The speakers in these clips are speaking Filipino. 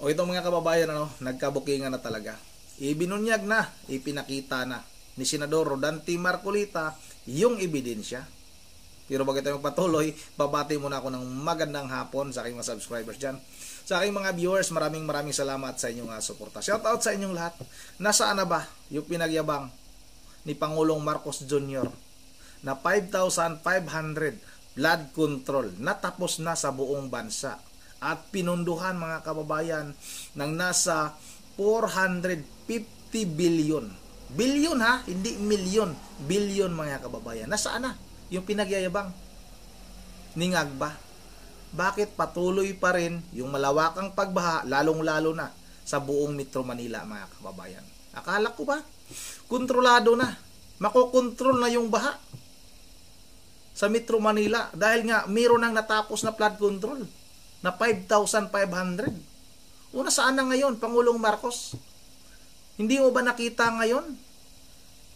O itong mga kababayan, nagkabukingan na talaga. Ibinunyag na, ipinakita na ni Senador Rodante Marcolita yung ebidensya. Pero bago tayo magpatuloy, babati muna ako ng magandang hapon sa aking mga subscribers dyan. Sa aking mga viewers, maraming salamat sa inyong suporta. Shoutout sa inyong lahat. Nasaan na ba yung pinagyabang ni Pangulong Marcos Jr. na 5,500 blood control natapos na sa buong bansa at pinunduhan mga kababayan ng nasa 450 billion. Billion ha, hindi milyon. Billion mga kababayan. Nasaan na yung pinagyayabang ni Ngagba? Bakit patuloy pa rin yung malawakang pagbaha, lalong-lalo na sa buong Metro Manila mga kababayan? Akala ko ba kontrolado na, makokontrol na yung baha sa Metro Manila dahil nga mayroon nang natapos na flood control na 5,500. Una, saan na ngayon Pangulong Marcos? Hindi mo ba nakita ngayon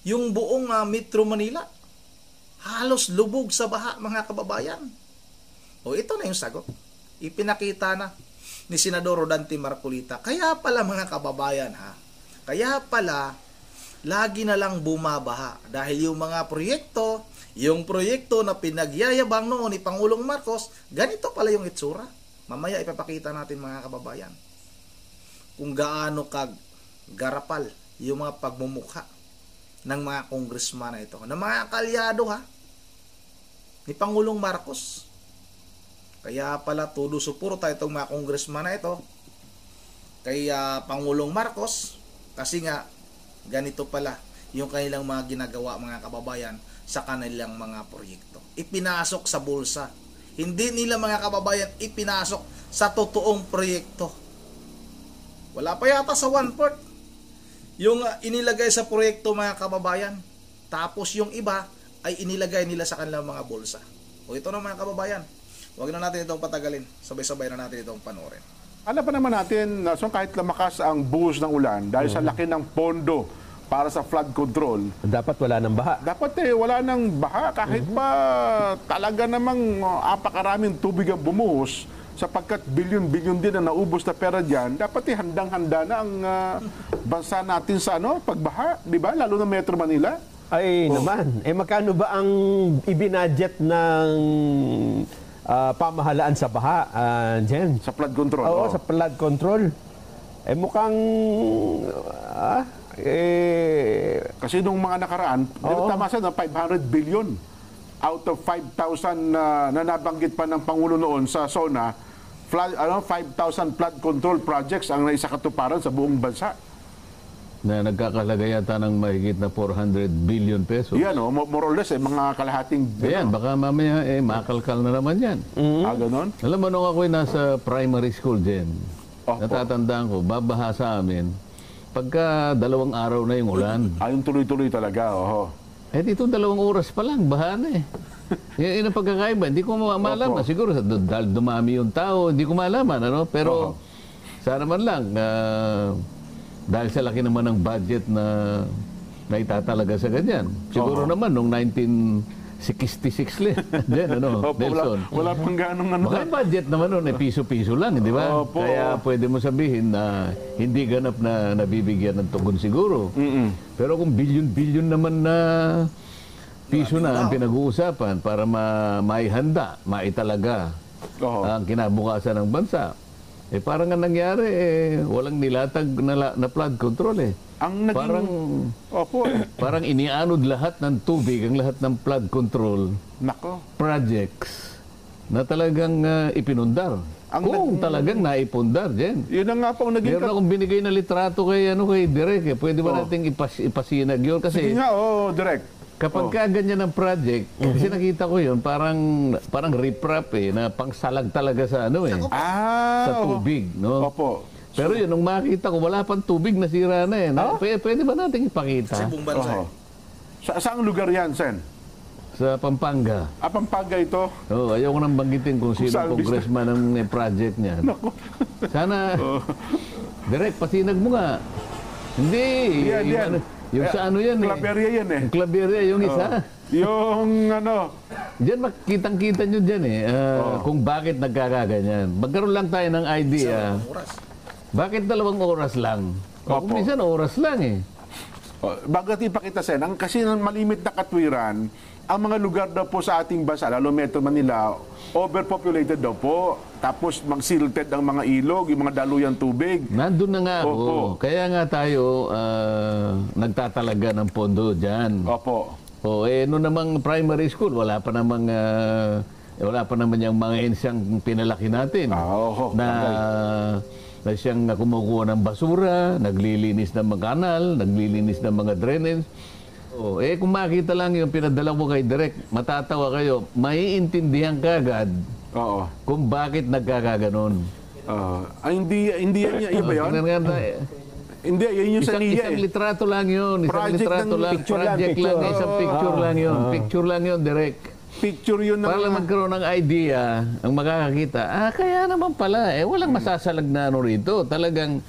yung buong Metro Manila halos lubog sa baha mga kababayan? O ito na yung sagot. Ipinakita na ni Senador Rodante Marcolita. Kaya pala mga kababayan kaya pala lagi na lang bumabaha dahil yung mga proyekto, yung proyekto na pinagyayabang noon ni Pangulong Marcos, ganito pala yung itsura. Mamaya ipapakita natin mga kababayan kung gaano garapal yung mga pagmumukha ng mga congressman na ito, ng mga kalyado ni Pangulong Marcos. Kaya pala todo suporta itong mga congressman na ito kay Pangulong Marcos kasi nga ganito pala yung kanilang mga ginagawa mga kababayan sa kanilang mga proyekto. Ipinasok sa bulsa. Hindi nila mga kababayan ipinasok sa totoong proyekto. Wala pa yata sa 1/4 yung inilagay sa proyekto mga kababayan. Tapos yung iba ay inilagay nila sa kanilang mga bulsa. O ito na mga kababayan. Huwag na natin itong patagalin. Sabay-sabay na natin itong panoorin. Alam pa naman natin, so kahit lumakas ang buhos ng ulan, dahil sa laki ng pondo para sa flood control, dapat wala ng baha. Dapat wala ng baha kahit pa talaga namang apakaraming tubig ang bumuhos sapagkat bilyon-bilyon din ang naubos na pera dyan. Dapat handang-handa na ang bansa natin sa pagbaha, di ba? Lalo na Metro Manila. Ay naman, magkano ba ang ibinadget ng pamahalaan sa baha, Jen? Sa flood control? Oo, sa flood control. Mukhang kasi nung mga nakaraan, tama sa 500 billion out of 5,000 na nabanggit pa ng Pangulo noon sa SONA, 5,000 flood control projects ang naisakatuparan sa buong bansa. Na nagkakalaga yata ng mahigit na 400 billion pesos. Yan, more or less, mga kalahating... Ayan, baka mamaya, makalkal na naman yan. Ganon? Alam mo, nung ako'y nasa primary school din, natatandaan ko, babaha sa amin, pagka 2 araw na yung ulan. Yung tuloy-tuloy talaga, Dito 2 oras pa lang, baha na Yan ang pagkakaiba. Hindi ko malaman. Siguro, dahil dumami yung tao, hindi ko malaman, Pero, sana man lang, dahil sa laki naman ng budget na itatalaga sa ganyan. Siguro naman, nung 1966 Nelson. Wala pang ganong Baka budget naman noon, piso-piso lang, di ba? Kaya pwede mo sabihin na hindi ganap na nabibigyan ng tugon siguro. Pero kung bilyon-bilyon naman na piso na ang pinag-uusapan para maihanda, maitalaga ang kinabukasan ng bansa, parang nga nangyari, walang nilatag na flood control Ang naging... Parang inianod lahat ng tubig, ang lahat ng flood control projects na talagang ipinundar. Kung talagang naipundar, Jen. Yun na nga po ang naging... Meron akong binigay na litrato kay Direk. Pwede ba nating ipasinag yun? Kasi sige nga, Direk. Kapag ganyan ang project, kasi nakita ko yun, parang riprap na pangsalag talaga sa sa tubig, Opo. Pero yun, nung makita ko, wala pang tubig, nasira na Pwede ba natin ipakita? Sa buong bansa. Saang lugar yan, Sen? Sa Pampanga. Pampanga ito? Ayaw ko nang banggitin kung sino congressman ng project niya. Sana, direct, pasinag mo nga. Hindi. Yan. Yung sa yan Claveria yan Claveria, yung isa. Yung Diyan makitang-kita nyo dyan kung bakit nagkakaganyan. Magkaroon lang tayo ng idea Bakit 2 oras lang? Opo. Kung minsan oras lang eh. Bagat ipakita Sen, kasi ng malimit na katwiran, ang mga lugar daw po sa ating bansa, lalo Metro Manila, overpopulated daw po. Tapos mag-silted ang mga ilog, yung mga daluyang tubig. Nandun na nga ako. Opo. Kaya nga tayo nagtatalaga ng pondo dyan. Opo. No namang primary school, wala pa namang yung mga insyang pinalaki natin. Oo. Na siyang kumukuha ng basura, naglilinis ng mga kanal, naglilinis ng mga drainage. Kung makita lang yung pinadala ko kay Direk, matatawa kayo, maiintindihan ka agad Oo. kung bakit nagkakaganon. Hindi yan, iba yun? Hindi, yun yung sa NIA Isang litrato lang yun. Isang Project litrato ng lang. picture lang, Project picture. lang. Isang picture lang yun. Picture lang yun, Direk. Picture yun ng... Para lang magkaroon ng idea, ang makakakita, kaya naman pala, walang masasalag na ano rito. Talagang,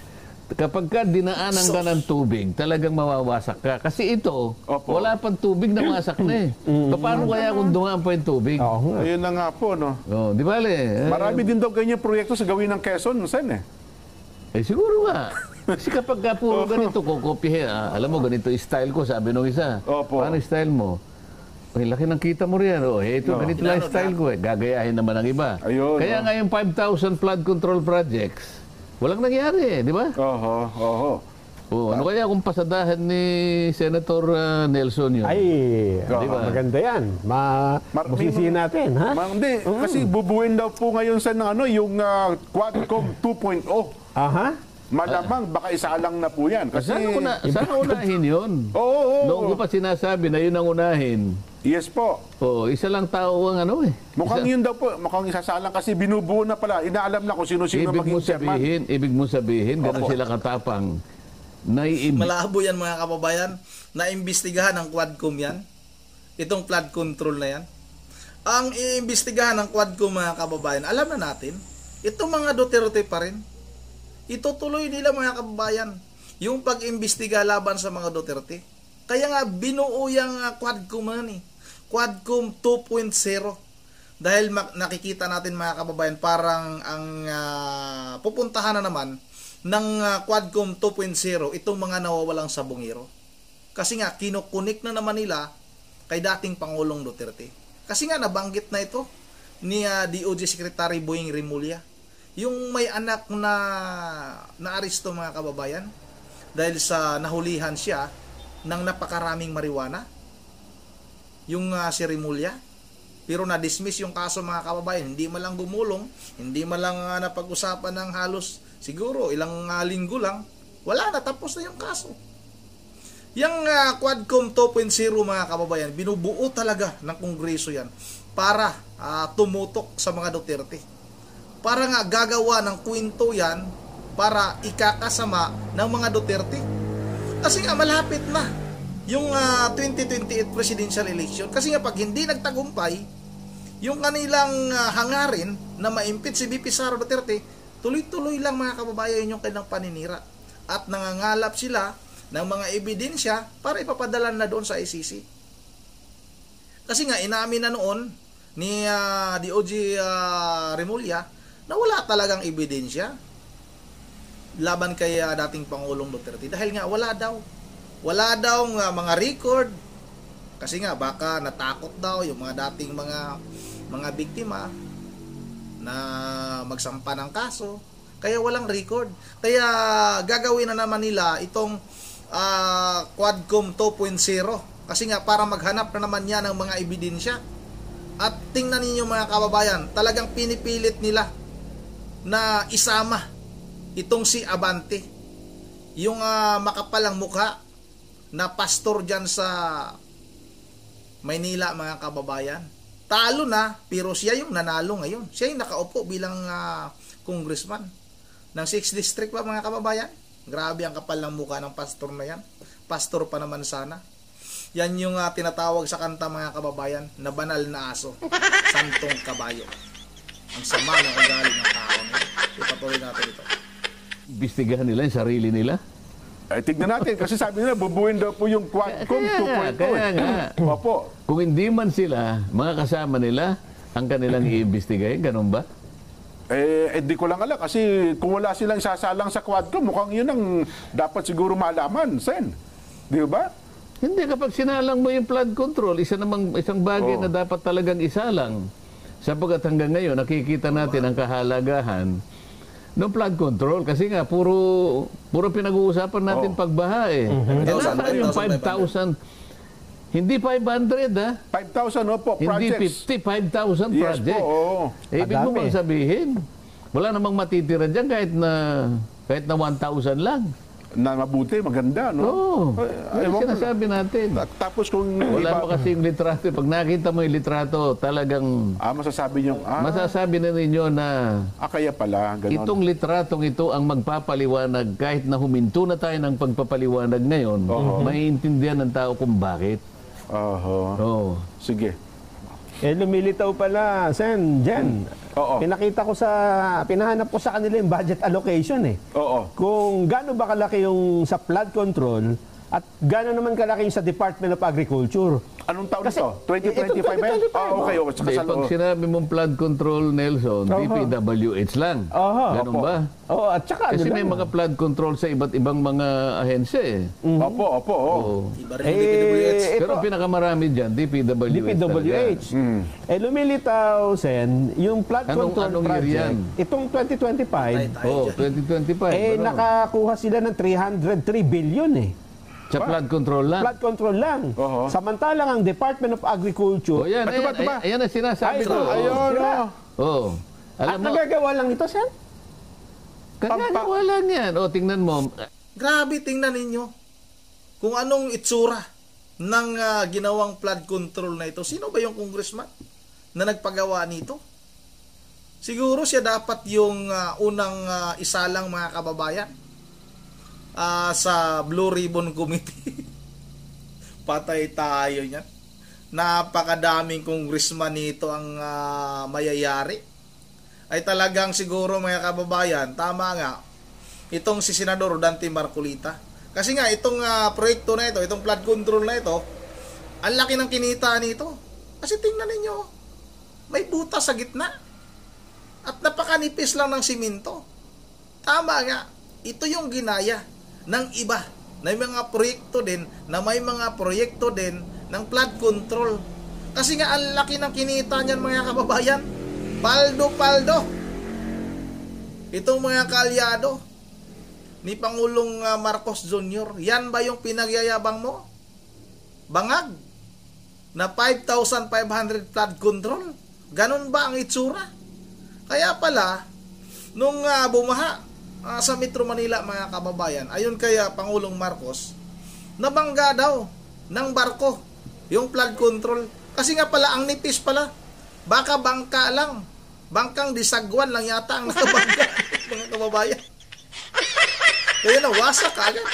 kapag ka dinaanan ka ng tubig, talagang mawawasak ka. Kasi ito, Opo. wala pang tubig na wasak na eh. Paano kaya kung dumaan pa yung tubig? Oo nga. Ayun na nga po, no? Di ba, Le? Marami din daw ganyan proyekto sa gawin ng Quezon, Sen, eh. Siguro nga. Kasi kapag ka puro ganito, kukopihin, alam mo, ganito yung style ko, sabi nung isa. Opo. Paano yung style mo? Laki ng kita mo riyan. Ito, ganito lang yung style ko. Gagayahin naman ang iba. Ayun, Kaya nga yung 5,000 flood control projects, walang nangyari, di ba? Oho. Ano kaya kung pasadahan ni Senator Nelson yun? Ay, Diba? maganda yan. Masisihin natin, ha? Hindi, kasi bubuin daw po ngayon sa yung Quadcom 2.0. Aha. Malamang, baka isalang na po yan. Kasi... Sana unahin yun. Oo. Noong ko pa sinasabi na yun ang unahin. Yes po. Isa lang tao ang ano eh. Mukhang yun daw po, mukhang isasalang kasi binubuo na pala. Inaalam na kung sino-sino maging chairman. Ibig mo sabihin, ganun sila katapang. Malabo yan mga kababayan, na imbestigahan ng Quadcom yan. Itong flood control na yan. Ang iimbestigahan ng Quadcom mga kababayan, alam na natin, itong mga Duterte pa rin. Itutuloy nila mga kababayan yung pag-imbestiga laban sa mga Duterte. Kaya nga binuo yung Quadcom ni Quadcom 2.0 dahil nakikita natin mga kababayan parang ang pupuntahan na naman ng Quadcom 2.0 itong mga nawawalang sabongero. Kasi nga kinukunik na naman nila kay dating Pangulong Duterte. Kasi nga nabanggit na ito ni DOJ Secretary Boying Remulla. Yung may anak na naaresto mga kababayan dahil sa nahulihan siya ng napakaraming marijuana. Yung si Remulla. Pero na-dismiss yung kaso mga kababayan. Hindi man lang gumulong, hindi man lang napag-usapan ng halos siguro ilang linggo lang. Wala na, tapos na yung kaso. Yung Quadcom 2.0 mga kababayan, binubuo talaga ng Kongreso yan para tumutok sa mga Duterte. Para nga gagawa ng kwento yan para ikakasama ng mga Duterte. Kasi nga malapit na yung 2028 presidential election. Kasi nga pag hindi nagtagumpay, yung kanilang hangarin na ma-impeach si VP Sara Duterte, tuloy-tuloy lang mga kababayan yung kanilang paninira. At nangangalap sila ng mga ebidensya para ipapadala na doon sa ICC. Kasi nga inamin na noon ni DOJ Remulla na wala talagang ebidensya laban kay dating Pangulong Duterte dahil nga wala daw mga record kasi nga baka natakot daw yung mga dating mga biktima na magsampa ng kaso kaya walang record. Kaya gagawin na naman nila itong Quadcom 2.0 kasi nga para maghanap na naman yan ng mga ebidensya. At tingnan ninyo mga kababayan, talagang pinipilit nila na isama itong si Abante, yung makapalang mukha na pastor dyan sa Maynila mga kababayan. Talo na, pero siya yung nanalo ngayon. Siya yung nakaupo bilang congressman ng 6th District pa mga kababayan. Grabe ang kapal ng mukha ng pastor na yan. Pastor pa naman sana. Yan yung tinatawag sa kanta mga kababayan na banal na aso, santong kabayo. Ang sama ng ugali ng tao. Ipatuloy natin ito. Imbestigahan nila yung sarili nila? Tignan natin kasi sabi nila bubuin daw po yung Quadcom 2.0. Kaya nga. Opo. Kung hindi man sila, mga kasama nila, ang kanilang iimbestigahin, ganun ba? Di ko lang alam kasi kung wala silang sasalang sa Quadcom, mukhang yun ang dapat siguro malaman, Sen. Di ba? Hindi, kapag sinalang mo yung flood control, isang bagay na dapat talagang isalang. Sapagkat hanggang ngayon, nakikita natin ang kahalagahan ng flood control. Kasi nga, puro pinag-uusapan natin pagbaha eh. Nasaan yung 5,000? Hindi 500 ha? 5,000 po, Hindi projects. 50, 5,000 projects. Yes po, oo. Ibig mo bang sabihin, wala namang matitira dyan kahit na 1,000 lang. Na mabuti, maganda, no? Oo. Ay, Yan sinasabi natin. Tapos kung Wala pa kasi yung litrato. Pag nakita mo yung litrato, talagang masasabi niyo, masasabi na ninyo na kaya pala, ganon. itong litratong ito ang magpapaliwanag kahit na huminto na tayo ng pagpapaliwanag ngayon, maiintindihan ng tao kung bakit. Oo. Sige. Lumilitaw pala, Sen, Jen. Oo. Pinahanap ko sa kanila yung budget allocation eh. Oo. Kung gaano ba kalaki yung sa flood control at gaano naman kalaki yung sa Department of Agriculture. Anong taon Kasi, ito? 2025 ba yan? 2025, Okay. Hindi, pag sinabi mong flood control, Nelson, DPWH lang. Ganun ba? Oo, at saka Kasi ano may lang. mga flood control sa iba't ibang mga ahensya eh. Opo. Oo. Iba rin yung DPWH. Pero pinakamarami dyan, DPWH. DPWH. Lumilitaw, Sen, yung flood control anong year project, yan? itong 2025, Oo, 2025. Ano? nakakuha sila ng 303 billion eh. Sa flood control lang. Flood control lang. Samantalang ang Department of Agriculture, Yan, Ito ba? ayan ang sinasabi ko. Ayun, Oo. at Alam mo, nagagawa lang ito, Sen? kagagawa lang yan. O, tingnan mo. Grabe, tingnan ninyo kung anong itsura ng ginawang flood control na ito. Sino ba yung congressman na nagpagawa nito? Siguro siya dapat yung unang isalang mga kababayan sa Blue Ribbon Committee. Patay tayo niyan. Napakadaming congressman nito ang mayayari. Ay talagang siguro mga kababayan, tama nga, itong si Senador Dante Marcolita. Kasi nga, itong proyekto na ito, itong flood control na ito, ang laki ng kinita nito. Kasi tingnan ninyo, may butas sa gitna. At napakanipis lang ng simento. Tama nga, ito yung ginaya ng iba na may mga proyekto din, ng flood control. Kasi nga, ang laki ng kinita niyan mga kababayan. Paldo. Itong mga kaalyado ni Pangulong Marcos Jr., yan ba yung pinagyayabang mo? Bangag na 5,500 flood control? Ganun ba ang itsura? Kaya pala, nung bumaha sa Metro Manila mga kababayan, ayon kaya Pangulong Marcos, nabangga daw ng barko yung flood control. Kasi nga pala, ang nipis pala. Baka bangka lang. Bangkang disagwan lang yata ang nakabangga mga kababayan. Kaya nawasak agad.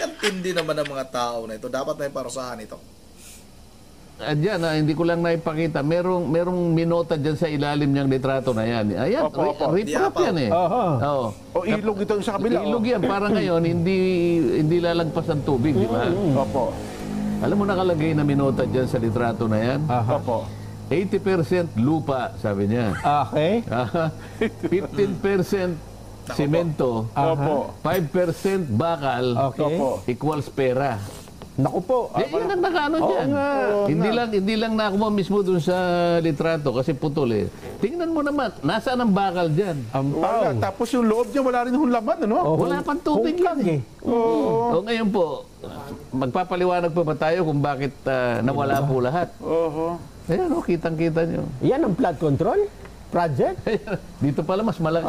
Yan tindi naman ng mga tao na ito. Dapat may parusahan ito. Diyan, hindi ko lang naipakita. Merong minota dyan sa ilalim niyang litrato na yan. Ayan, riprap yan eh. Oo. O ilog ito sa kabila. Ilog yan. Para ngayon, hindi lalagpas ng tubig, di ba? Opo. Alam mo nakalagay na minota dyan sa litrato na yan? Opo. 80% lupa, sabi niya. Okay. 15% semento. Opo. 5% bakal. Okay. Equals pera. Naku po. Yan ang nakaano dyan. Hindi lang nakuha mismo dun sa litrato kasi putol eh. Tingnan mo naman, nasaan ang bakal dyan? Wala. Tapos yung loob niya, wala rin yung laman, ano? Wala pang tubig yan eh. O ngayon po, magpapaliwanag pa ba tayo kung bakit nawala po lahat? Ayan o, kitang-kita nyo. Yan ang flood control project. Dito pala mas malaki.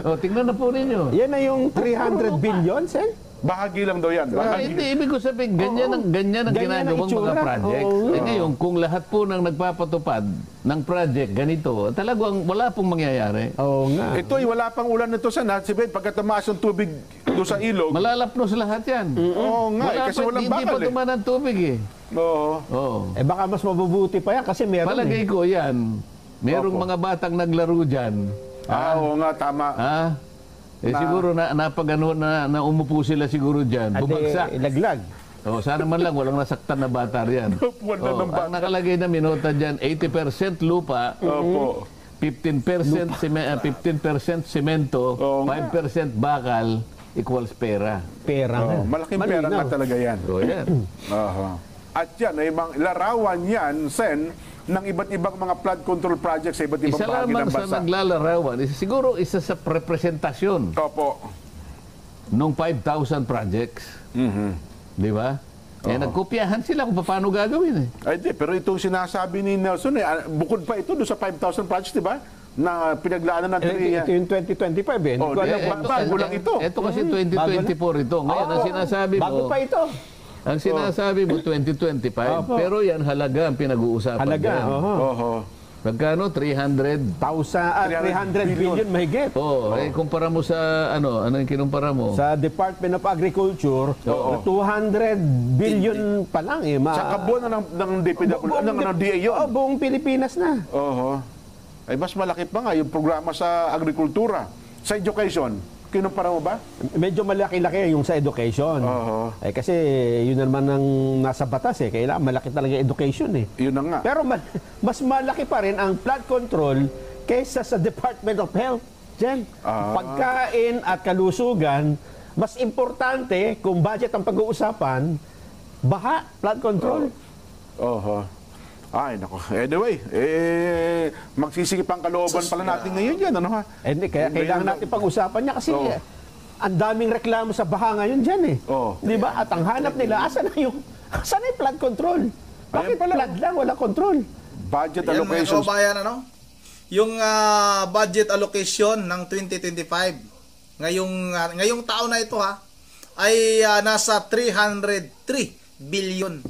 O, tingnan na po ninyo. Yan na yung 300 billion, Sen? Bahagi lang daw yan. Hindi, ibig ko sabihin, ganyan ang Ganyan ang ginagawang itsura. mga project. Ngayon, kung lahat po ng nagpapatupad ng project ganito, talagang wala pong mangyayari. Oo nga. Ito ay wala pang ulan nito sa Natsibet. Pagka tumaas ng tubig doon sa ilog. Malalapnos lahat yan. Oo nga, kasi walang hindi pa bakal eh. tumanan ng tubig eh. Oo. Baka mas mabubuti pa yan kasi meron Palagay ko yan, merong mga batang naglaro dyan. Oo nga, tama. Siguro napagano na umupo sila siguro dyan. Bumagsak. Laglag. Sana man lang walang nasaktan na bata riyan. Wala ng bata. Ang nakalagay na minota dyan, 80% lupa, Opo. 15% 15% semento, Oo nga. 5% bakal equals pera. Pera nga. Malaking pera Malinaw. nga talaga yan. So yan. Aha. At yan, ay larawan yan, Sen, ng iba't ibang mga flood control projects sa iba't ibang Isa bahagi lamang ng sa bansa. naglalarawan, siguro isa sa representasyon Opo. nung 5,000 projects. Di ba? Nagkopyahan sila kung paano gagawin eh. Ay, di, pero itong sinasabi ni Nelson, bukod pa ito doon sa 5,000 projects, di ba? Na pinaglaanan ng Ito yung 2025 eh. Hindi ko alam kung bago lang ito. Ito kasi 2024 ito. Ngayon, ang sinasabi mo, bago pa ito. ang sinasabi mo 2025, pero yan halaga ang pinag-uusapan Halaga. dyan. Oho. Magkano? 300? 300 billion mahigit. Kumpara mo sa, ano yung kinumpara mo? Sa Department of Agriculture, 200 billion pa lang eh. Sa kabuuan na ng DPW, ng DA yun. Buong Pilipinas na. Oho. Ay, mas malaki pa nga yung programa sa agrikultura. Sa education, kinumpara mo ba? Medyo malaki-laki yung sa education. Oho. Kasi yun naman ang nasa batas eh. Kailangan malaki talaga yung education eh. Yun na nga. Pero mas malaki pa rin ang flood control kaysa sa Department of Health. Diyan, pagkain at kalusugan, mas importante kung budget ang pag-uusapan, baha, flood control. Oho. Ay, nako. Anyway, magsisikip ang kalooban pala natin ngayon yan, ano ha? Hindi, kaya kailangan natin pag-usapan niya kasi ang daming reklamo sa baha ngayon dyan eh. Di ba? At ang hanap nila, asan na yung flood control? Bakit flood lang, wala control? Budget Yan, mga allocations. kababayan, yung budget allocation ng 2025, ngayong taon na ito ay nasa 303 billion.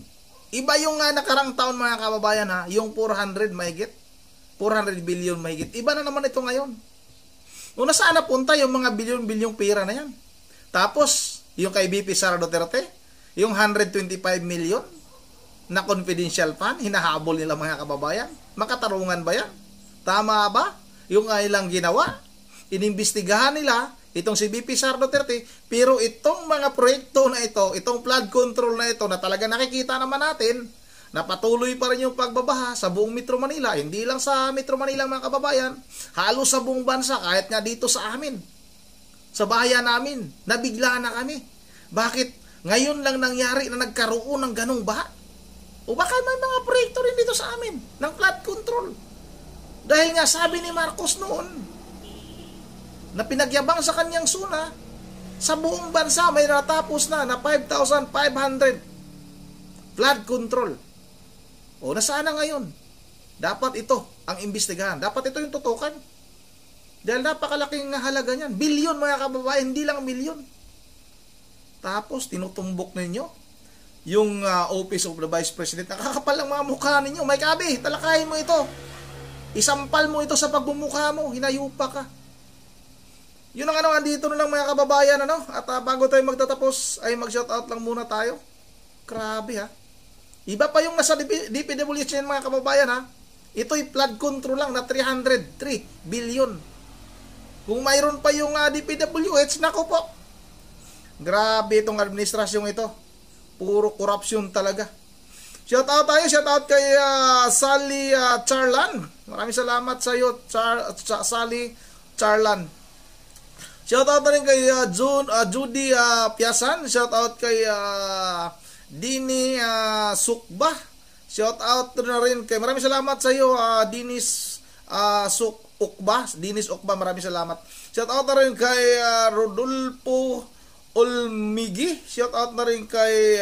Iba yung nakarang taon mga kababayan yung 400 mahigit. 400 billion mahigit. Iba na naman ito ngayon. Una saan napunta yung mga bilyon-bilyong pera na yan? Tapos, yung kay BP Sara Duterte, yung 125 million na confidential fund, hinahabol nila mga kababayan. Makatarungan ba yan? Tama ba? Yung ilang ginawa, inimbestigahan nila, itong si BP Sara Duterte, pero itong mga proyekto na ito, itong flood control na ito, na talaga nakikita naman natin, na patuloy pa rin yung pagbabaha sa buong Metro Manila, hindi lang sa Metro Manila mga kababayan, halos sa buong bansa, kahit nga dito sa amin, sa bayan namin, nabigla na kami. Bakit ngayon lang nangyari na nagkaroon ng ganong baha? O baka may mga proyekto rin dito sa amin, ng flood control. Dahil nga sabi ni Marcos noon, na pinagyabang sa kanyang suna, sa buong bansa may natapos na 5,500 flood control. O nasaan na ngayon? Dapat ito ang imbestigahan. Dapat ito yung tutukan. Dahil napakalaking halaga niyan. Bilyon mga kababayan, hindi lang milyon. Tapos tinutumbok ninyo yung Office of the Vice President. Nakakapal ang mga mukha ninyo. May kabi, talakayin mo ito. Isampal mo ito sa pagbumukha mo. Hinayupa ka. Yun ang andito na lang mga kababayan, At bago tayo magtatapos, ay mag-shoutout lang muna tayo. Grabe, Iba pa yung nasa DPWH mga kababayan, Ito'y flood control lang na 303 billion. Kung mayroon pa yung DPWH, nako po. Grabe itong administrasyong ito. Puro korupsyon talaga. Shoutout tayo, shoutout kay Sally Charlan. Maraming salamat sa iyo, Sally Charlan. Shoutout na rin kay Judy Piasan. Shoutout kay Dini Sukba. Shoutout na rin kay, maraming salamat sa iyo, Dinis Ukba. Dinis Ukba, maraming salamat. Shoutout na rin kay Rodolfo Olmigi. Shoutout na rin kay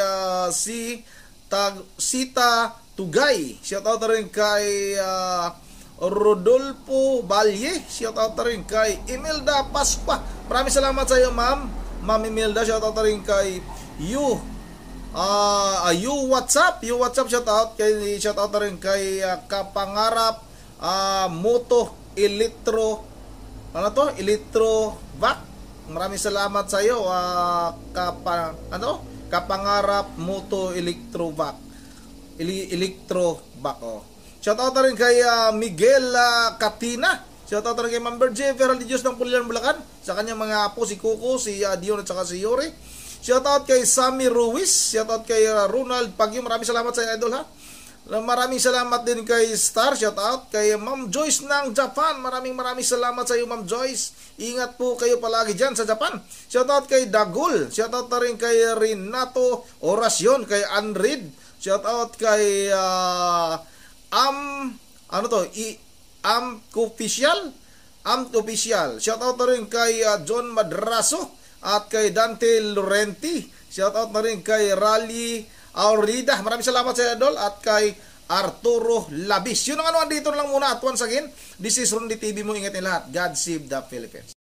Sita Tugay. Shoutout na rin kay Rodolfo Balye. Shoutout na rin kay Imelda Pasqua. Maraming salamat sa iyo, Ma'am Imelda. Shoutout na rin kay You WhatsApp. You WhatsApp, shoutout na rin kay Kapangarap Moto Electrovac. Maraming salamat sa iyo, Kapangarap Moto Electrovac. Shoutout na rin kay Miguel Katina. Shoutout na rin kay Member J. Ferral de Dios ng Pulilan, Bulacan. Sa kanyang mga apo, si Kuko, si Dion at saka si Yori. Shoutout kay Sammy Ruiz. Shoutout kay Ronald Pagyo. Maraming salamat sa idol Maraming salamat din kay Star, shout out kay Ma'am Joyce ng Japan. Maraming salamat sa iyo, Ma'am Joyce. Ingat po kayo palagi diyan sa Japan. Shout out kay Dagul. Shout out na rin kay Renato Oracion, kay Anrid. Shout out kay Official. Shout out na rin kay John Madraso at kay Dante Laurenti. Shout out na rin kay Rally Aurida. Maraming salamat sa Idol at kay Arturo Labis. Yun ang dito lang muna. At once again, this is Rondy TV mo. Ingat niyo lahat. God save the Philippines.